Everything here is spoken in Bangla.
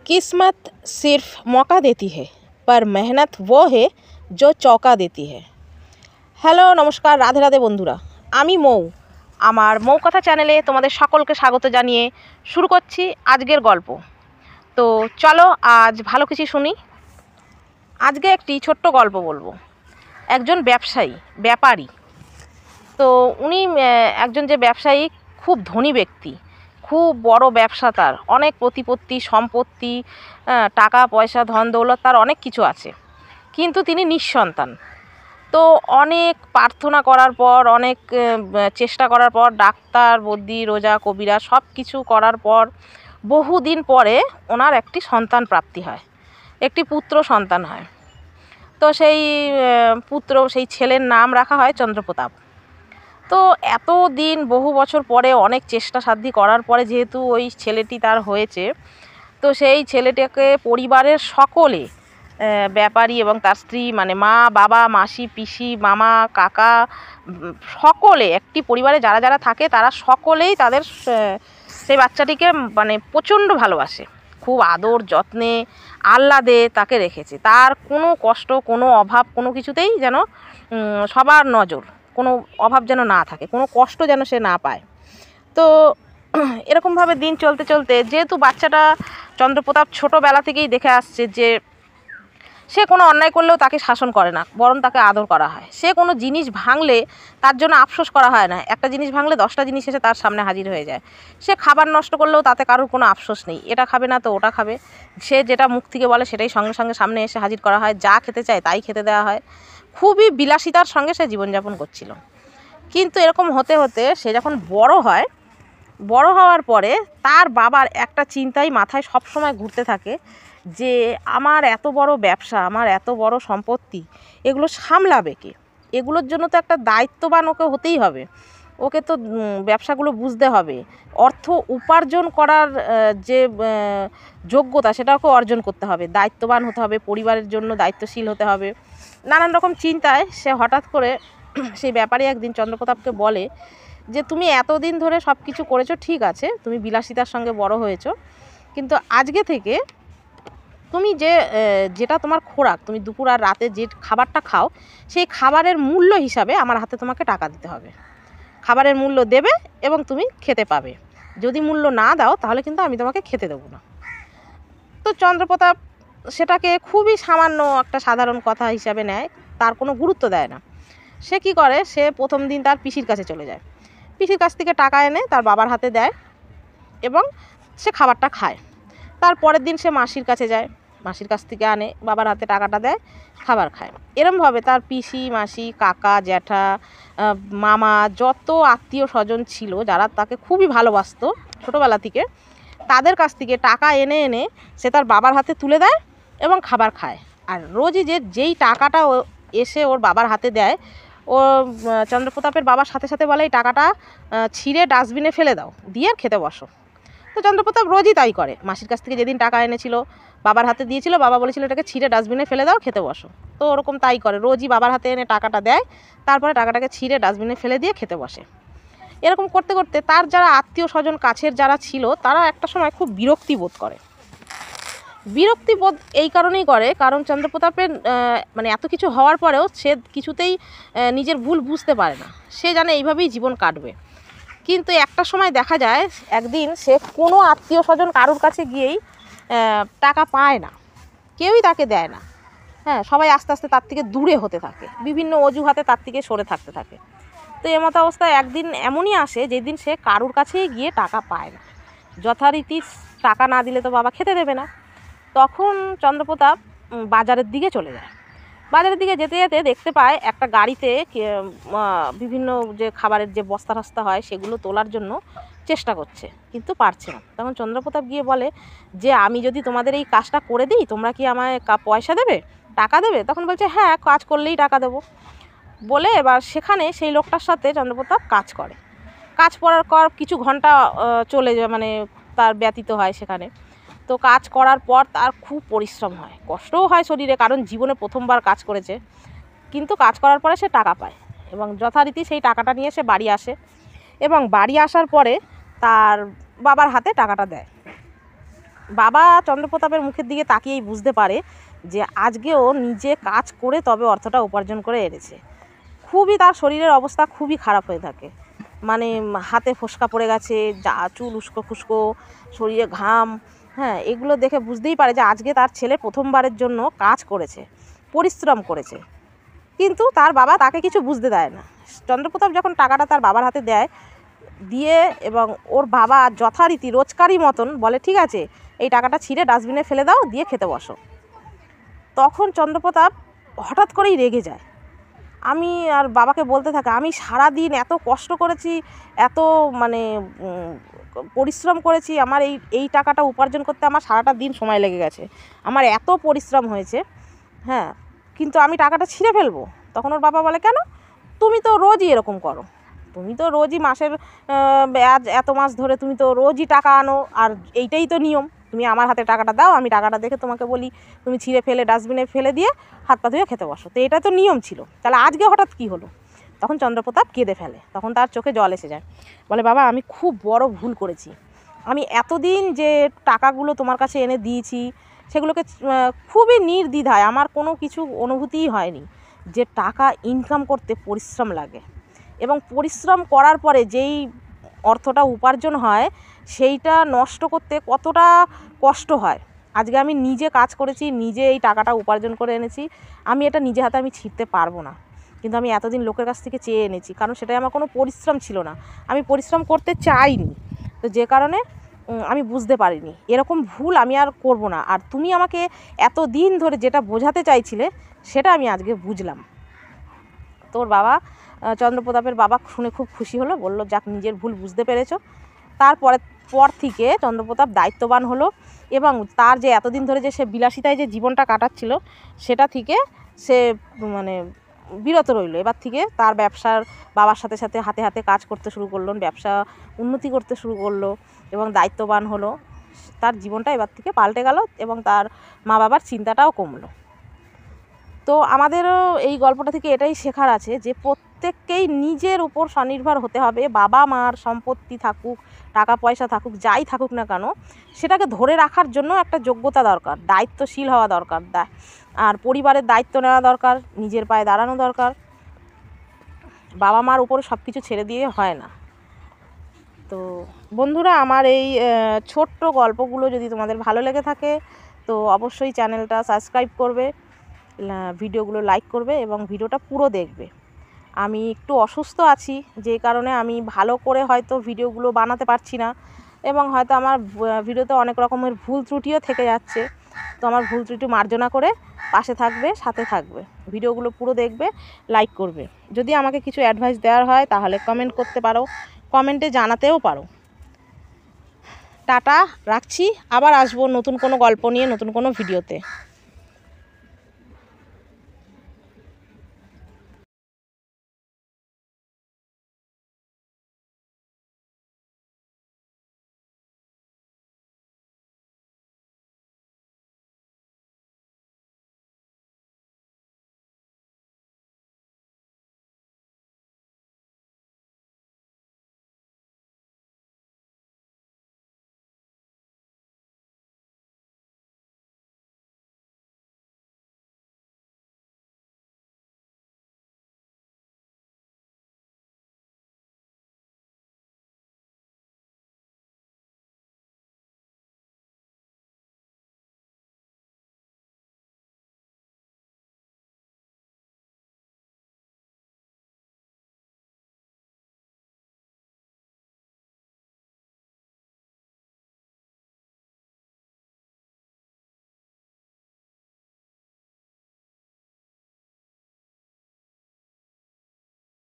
किस्मत सिर्फ मौका देती है पर मेहनत वो है जो चौका देती है। হ্যালো নমস্কার, রাধে রাধে বন্ধুরা, আমি মৌ। আমার মৌ কথা চ্যানেলে তোমাদের সকলকে স্বাগত জানিয়ে শুরু করছি আজকের গল্প। তো চলো আজ ভালো কিছু শুনি। আজকে একটি ছোট্ট গল্প বলবো। একজন ব্যাপারী, তো উনি একজন যে ব্যবসায়ী, খুব ধনী ব্যক্তি, খুব বড় ব্যবসা, তার অনেক প্রতিপত্তি সম্পত্তি, টাকা পয়সা ধন দৌলত, তার অনেক কিছু আছে, কিন্তু তিনি নিঃসন্তান। তো অনেক প্রার্থনা করার পর, অনেক চেষ্টা করার পর, ডাক্তার বদ্যি রোজা কবিরা সব কিছু করার পর বহুদিন পরে ওনার একটি সন্তান প্রাপ্তি হয়, একটি পুত্র সন্তান হয়। তো সেই ছেলের নাম রাখা হয় চন্দ্রপ্রতাপ। তো এত দিন বহু বছর পরে অনেক চেষ্টা সাধ্য করার পরে যেহেতু ওই ছেলেটি তার হয়েছে, তো সেই ছেলেটাকে পরিবারের সকলে, ব্যাপারী এবং তার স্ত্রী, মানে মা বাবা মাসি পিসি মামা কাকা, সকলে, একটি পরিবারে যারা যারা থাকে তারা সকলেই তাদের সেই বাচ্চাটিকে মানে প্রচণ্ড ভালোবাসে, খুব আদর যত্নে আহ্লাদে তাকে রেখেছে। তার কোনো কষ্ট, কোনো অভাব, কোনো কিছুতেই যেন সবার নজর, কোনো অভাব যেন না থাকে, কোনো কষ্ট যেন সে না পায়। তো এরকমভাবে দিন চলতে চলতে, যেহেতু বাচ্চাটা চন্দ্রপ্রতাপ ছোটোবেলা থেকেই দেখে আসছে যে সে কোনো অন্যায় করলেও তাকে শাসন করে না, বরং তাকে আদর করা হয়। সে কোনো জিনিস ভাঙলে তার জন্য আফসোস করা হয় না, একটা জিনিস ভাঙলে 10টা জিনিস এসে তার সামনে হাজির হয়ে যায়। সে খাবার নষ্ট করলেও তাতে কারোর কোনো আফসোস নেই, এটা খাবে না তো ওটা খাবে। সে যেটা মুখ থেকে বলে সেটাই সঙ্গে সঙ্গে সামনে এসে হাজির করা হয়, যা খেতে চায় তাই খেতে দেওয়া হয়। খুবই বিলাসিতার সঙ্গে সে জীবনযাপন করছিল। কিন্তু এরকম হতে হতে সে যখন বড় হওয়ার পরে তার বাবার একটা চিন্তাই মাথায় সবসময় ঘুরতে থাকে যে আমার এত বড় ব্যবসা, আমার এত বড় সম্পত্তি, এগুলো সামলাবে কে? এগুলোর জন্য তো একটা দায়িত্ববান ওকে হতেই হবে, ওকে তো ব্যবসাগুলো বুঝতে হবে, অর্থ উপার্জন করার যে যোগ্যতা সেটা ওকে অর্জন করতে হবে, দায়িত্ববান হতে হবে, পরিবারের জন্য দায়িত্বশীল হতে হবে। নানান রকম চিন্তায় সে হঠাৎ করে সেই ব্যাপারী একদিন চন্দ্রপ্রতাপকে বলে যে তুমি এতদিন ধরে সব কিছু করেছো, ঠিক আছে, তুমি বিলাসিতার সঙ্গে বড় হয়েছো, কিন্তু আজকে থেকে তুমি যেটা তোমার খোরাক, তুমি দুপুর আর রাতে যে খাবারটা খাও, সেই খাবারের মূল্য হিসাবে আমার হাতে তোমাকে টাকা দিতে হবে। খাবারের মূল্য দেবে এবং তুমি খেতে পাবে, যদি মূল্য না দাও তাহলে কিন্তু আমি তোমাকে খেতে দেবো না। তো চন্দ্রপ্রতাপ সেটাকে খুবই সামান্য একটা সাধারণ কথা হিসাবে নেয়, তার কোনো গুরুত্ব দেয় না। সে কি করে, সে প্রথম দিন তার পিসির কাছে চলে যায়, পিসির কাছ থেকে টাকা এনে তার বাবার হাতে দেয় এবং সে খাবারটা খায়। তার পরের দিন সে মাসির কাছে যায়, মাসির কাছ থেকে আনে, বাবার হাতে টাকাটা দেয়, খাবার খায়। এরমভাবে তার পিসি মাসি কাকা জ্যাঠা মামা, যত আত্মীয় স্বজন ছিল যারা তাকে খুবই ভালোবাসতো ছোটোবেলা থেকে, তাদের কাছ থেকে টাকা এনে এনে সে তার বাবার হাতে তুলে দেয় এবং খাবার খায়। আর রোজই যেই টাকাটা এসে ওর বাবার হাতে দেয়, ও চন্দ্রপ্রতাপের বাবার সাথে সাথে বলে এই টাকাটা ছিঁড়ে ডাস্টবিনে ফেলে দাও, দিয়ে খেতে বসো। তো চন্দ্রপ্রতাপ রোজই তাই করে, মাসির কাছ থেকে যেদিন টাকা এনেছিল বাবার হাতে দিয়েছিল, বাবা বলেছিল এটাকে ছিঁড়ে ডাস্টবিনে ফেলে দাও, খেতে বসো। তো ওরকম তাই করে, রোজই বাবার হাতে এনে টাকাটা দেয়, তারপরে টাকাটাকে ছিঁড়ে ডাস্টবিনে ফেলে দিয়ে খেতে বসে। এরকম করতে করতে তার যারা আত্মীয় স্বজন কাছের যারা ছিল তারা একটা সময় খুব বিরক্তিবোধ করে। বিরক্তিবোধ এই কারণেই করে কারণ চন্দ্রপ্রতাপের মানে এত কিছু হওয়ার পরেও সে কিছুতেই নিজের ভুল বুঝতে পারে না, সে জানে এইভাবেই জীবন কাটবে। কিন্তু একটা সময় দেখা যায় একদিন সে কোনো আত্মীয় স্বজন কারোর কাছে গিয়েই টাকা পায় না, কেউই তাকে দেয় না। হ্যাঁ, সবাই আস্তে আস্তে তার থেকে দূরে হতে থাকে, বিভিন্ন অজুহাতে তার থেকে সরে থাকতে থাকে। তো এমত অবস্থায় একদিন এমনই আসে যেদিন সে কারোর কাছেই গিয়ে টাকা পায় না, যথারীতি টাকা না দিলে তো বাবা খেতে দেবে না। তখন চন্দ্রপ্রতাপ বাজারের দিকে চলে যায়। বাজারের দিকে যেতে যেতে দেখতে পায় একটা গাড়িতে বিভিন্ন যে খাবারের যে বস্তা টস্তা হয় সেগুলো তোলার জন্য চেষ্টা করছে, কিন্তু পারছে না। তখন চন্দ্রপ্রতাপ গিয়ে বলে যে আমি যদি তোমাদের এই কাজটা করে দিই তোমরা কি আমায় পয়সা দেবে, টাকা দেবে? তখন বলছে হ্যাঁ, কাজ করলেই টাকা দেবো বলে এবার সেখানে সেই লোকটার সাথে চন্দ্রপ্রতাপ কাজ করে। কাজ করার পর কিছু ঘন্টা চলে যায়, মানে তার ব্যতীত হয় সেখানে। তো কাজ করার পর তার খুব পরিশ্রম হয়, কষ্টও হয় শরীরে, কারণ জীবনে প্রথমবার কাজ করেছে। কিন্তু কাজ করার পরে সে টাকা পায় এবং যথারীতি সেই টাকাটা নিয়ে সে বাড়ি আসে এবং বাড়ি আসার পরে তার বাবার হাতে টাকাটা দেয়। বাবা চন্দ্রপ্রতাপের মুখের দিকে তাকিয়েই বুঝতে পারে যে আজকেও নিজে কাজ করে তবে অর্থটা উপার্জন করে এনেছে। খুবই তার শরীরের অবস্থা খুবই খারাপ হয়ে থাকে, মানে হাতে ফোসকা পড়ে গেছে, যা চুল উস্কো খুস্কো, শরীরে ঘাম, হ্যাঁ, এগুলো দেখে বুঝতেই পারে যে আজকে তার ছেলে প্রথমবারের জন্য কাজ করেছে, পরিশ্রম করেছে। কিন্তু তার বাবা তাকে কিছু বুঝতে দেয় না। চন্দ্রপ্রতাপ যখন টাকাটা তার বাবার হাতে দেয়, দিয়ে এবং ওর বাবা যথারীতি রোজকারই মতন বলে ঠিক আছে এই টাকাটা ছিঁড়ে ডাস্টবিনে ফেলে দাও, দিয়ে খেতে বসো। তখন চন্দ্রপ্রতাপ হঠাৎ করেই রেগে যায়। আমি আর বাবাকে বলতে থাকে আমি সারাদিন এত কষ্ট করেছি, এত মানে পরিশ্রম করেছি, আমার এই টাকাটা উপার্জন করতে আমার সারাটা দিন সময় লেগে গেছে, আমার এত পরিশ্রম হয়েছে, হ্যাঁ, কিন্তু আমি টাকাটা ছিঁড়ে ফেলবো। তখন ওর বাবা বলে কেন, তুমি তো রোজই এরকম করো, তুমি তো রোজই মাসের আজ এত মাস ধরে তুমি তো রোজই টাকা আনো, আর এইটাই তো নিয়ম, তুমি আমার হাতে টাকাটা দাও, আমি টাকাটা দেখে তোমাকে বলি তুমি ছিঁড়ে ফেলে ডাস্টবিনে ফেলে দিয়ে হাত পা ধুয়ে খেতে বসো, তো এটা তো নিয়ম ছিল, তাহলে আজকে হঠাৎ কী হলো? তখন চন্দ্রপ্রতাপ কেঁদে ফেলে, তখন তার চোখে জল এসে যায়, বলে বাবা আমি খুব বড় ভুল করেছি, আমি এতদিন যে টাকাগুলো তোমার কাছে এনে দিয়েছি সেগুলোকে খুবই নির্দ্বিধায়, আমার কোনো কিছু অনুভূতিই হয়নি যে টাকা ইনকাম করতে পরিশ্রম লাগে, এবং পরিশ্রম করার পরে যেই অর্থটা উপার্জন হয় সেইটা নষ্ট করতে কতটা কষ্ট হয়। আজকে আমি নিজে কাজ করেছি, নিজে এই টাকাটা উপার্জন করে এনেছি, আমি এটা নিজে হাতে আমি ছিঁড়তে পারবো না, কিন্তু আমি এতদিন লোকের কাছ থেকে চেয়ে এনেছি, কারণ সেটাই আমার কোনো পরিশ্রম ছিল না, আমি পরিশ্রম করতে চাইনি, তো যে কারণে আমি বুঝতে পারিনি, এরকম ভুল আমি আর করব না, আর তুমি আমাকে এত দিন ধরে যেটা বোঝাতে চাইছিলে সেটা আমি আজকে বুঝলাম। তোর বাবা চন্দ্রপ্রতাপের বাবা শুনে খুব খুশি হলো, বলল যাক নিজের ভুল বুঝতে পেরেছো। পর থেকে চন্দ্রপ্রতাপ দায়িত্ববান হলো, এবং তার যে এতদিন ধরে যে সে বিলাসিতায় যে জীবনটা কাটাচ্ছিল সেটা থেকে সে মানে বিরত রইল। এবার থেকে তার ব্যবসার বাবার সাথে সাথে হাতে হাতে কাজ করতে শুরু করলো, ব্যবসা উন্নতি করতে শুরু করলো এবং দায়িত্ববান হলো। তার জীবনটা এবার থেকে পাল্টে গেল এবং তার মা বাবার চিন্তাটাও কমলো। তো আমাদেরও এই গল্পটা থেকে এটাই শেখার আছে যে প্রত্যেককেই নিজের উপর স্বনির্ভর হতে হবে। বাবা মার সম্পত্তি থাকুক, টাকা পয়সা থাকুক, যাই থাকুক না কেন, সেটাকে ধরে রাখার জন্য একটা যোগ্যতা দরকার, দায়িত্বশীল হওয়া দরকার, আর পরিবারের দায়িত্ব নেওয়া দরকার, নিজের পায়ে দাঁড়ানো দরকার। বাবা মার উপরে সব কিছু ছেড়ে দিয়ে হয় না। তো বন্ধুরা, আমার এই ছোট্ট গল্পগুলো যদি তোমাদের ভালো লেগে থাকে তো অবশ্যই চ্যানেলটা সাবস্ক্রাইব করবে, ভিডিওগুলো লাইক করবে এবং ভিডিওটা পুরো দেখবে। আমি একটু অসুস্থ আছি, যে কারণে আমি ভালো করে হয়তো ভিডিওগুলো বানাতে পারছি না, এবং হয়তো আমার ভিডিওতে অনেক রকমের ভুল ত্রুটিও থেকে যাচ্ছে। তো আমার ভুল ত্রুটি মার্জনা করে পাশে থাকবে, সাথে থাকবে, ভিডিওগুলো পুরো দেখবে, লাইক করবে। যদি আমাকে কিছু অ্যাডভাইস দেওয়ার হয় তাহলে কমেন্ট করতে পারো, কমেন্টে জানাতেও পারো। টাটা, রাখছি, আবার আসবো নতুন কোনো গল্প নিয়ে, নতুন কোনো ভিডিওতে।